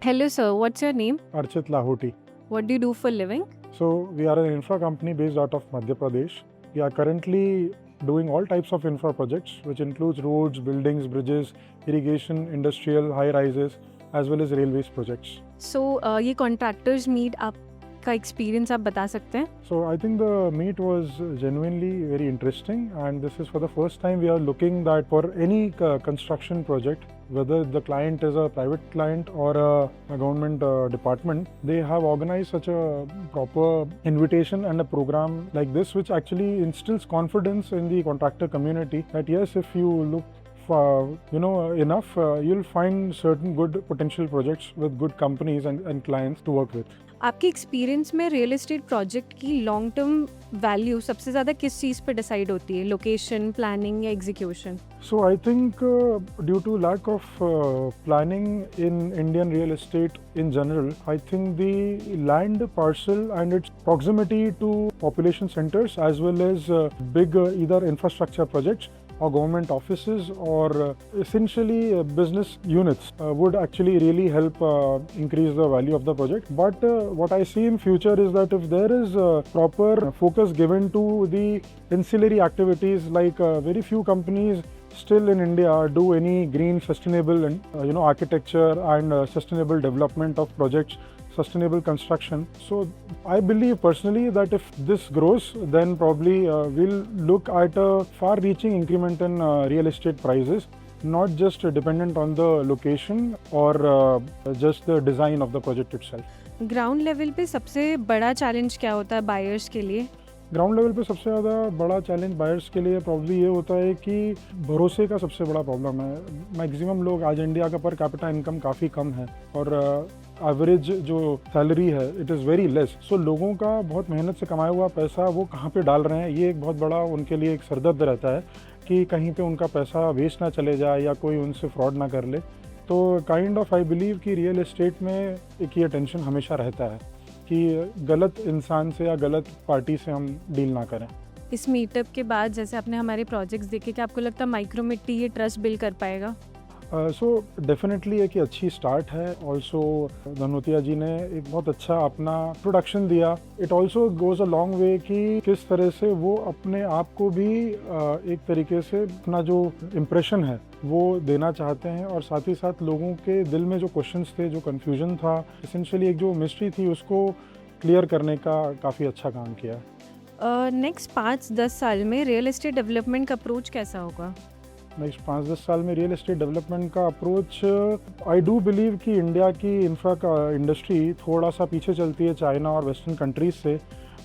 Hello, sir. What's your name? Archit Lahoti. What do you do for living? So we are an infra company based out of Madhya Pradesh. We are currently doing all types of infra projects, which includes roads, buildings, bridges, irrigation, industrial, high-rises, as well as railways projects. So, ये contractors meet आपका experience आप बता सकते हैं? So I think the meet was genuinely very interesting, and this is for the first time we are looking that for any construction project, whether the client is a private client or a government department, they have organized such a proper invitation and a program like this, which actually instills confidence in the contractor community that yes, if you look enough, you'll find certain good potential projects with good companies and clients to work with. आपके experience में real estate project की long term value सबसे ज़्यादा किस चीज़ पे decide होती है, location, planning या execution? So I think due to lack of planning in Indian real estate in general, I think the land parcel and its proximity to population centers as well as big either infrastructure projects or government offices or essentially business units would actually really help increase the value of the project. But what I see in future is that if there is proper focus given to the ancillary activities, like very few companies still in India do any green sustainable and architecture and sustainable development of projects, sustainable construction. So I believe personally that if this grows, then probably we'll look at a far-reaching increment in real estate prices, not just dependent on the location or just the design of the project itself. Ground level पे सबसे बड़ा challenge क्या होता है buyers के लिए? Ground level पे सबसे ज़्यादा बड़ा चैलेंज बायर्स के लिए प्रॉब्ली ये होता है कि भरोसे का सबसे बड़ा प्रॉब्लम है. मैक्सिमम लोग आज इंडिया का पर कैपिटा इनकम काफ़ी कम है और एवरेज जो सैलरी है इट इज़ वेरी लेस. सो लोगों का बहुत मेहनत से कमाया हुआ पैसा वो कहाँ पे डाल रहे हैं, ये एक बहुत बड़ा उनके लिए एक सरदर्द रहता है कि कहीं पे उनका पैसा वेस्ट ना चले जाए या कोई उनसे फ्रॉड ना कर ले. तो काइंड ऑफ आई बिलीव कि रियल एस्टेट में एक ये टेंशन हमेशा रहता है कि गलत इंसान से या गलत पार्टी से हम डील ना करें. इस मीटअप के बाद जैसे आपने हमारे प्रोजेक्ट्स देखे, क्या आपको लगता है माइक्रो मिट्टी ये ट्रस्ट बिल्ड कर पाएगा? सो डेफिनेटली एक अच्छी स्टार्ट है. ऑल्सो धनोतिया जी ने एक बहुत अच्छा अपना प्रोडक्शन दिया. It also goes a long way कि किस तरह से वो अपने आप को भी एक तरीके से अपना जो इम्प्रेशन है वो देना चाहते हैं और साथ ही साथ लोगों के दिल में जो क्वेश्चंस थे, जो कन्फ्यूजन था, एसेंशियली एक जो मिस्ट्री थी उसको क्लियर करने का काफ़ी अच्छा काम किया. नेक्स्ट 5-10 साल में रियल एस्टेट डेवलपमेंट का अप्रोच कैसा होगा? नेक्स्ट 5-10 साल में रियल एस्टेट डेवलपमेंट का अप्रोच आई डू बिलीव कि इंडिया की इंफ्रा का इंडस्ट्री थोड़ा सा पीछे चलती है चाइना और वेस्टर्न कंट्रीज से,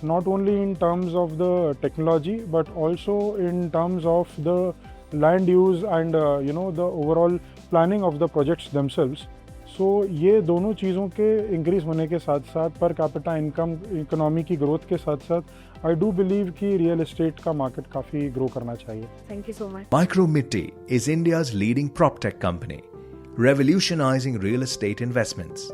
not only in terms of the technology but also in terms of the land use and the overall planning of the projects themselves. So ये दोनों चीज़ों के इंक्रीज़ होने के साथ साथ पर कैपिटा इनकम इकोनॉमी की ग्रोथ के साथ साथ आई डू बिलीव कि रियल एस्टेट का मार्केट काफ़ी ग्रो करना चाहिए. Thank you so much. Micromitti is India's leading PropTech company, revolutionizing real estate investments.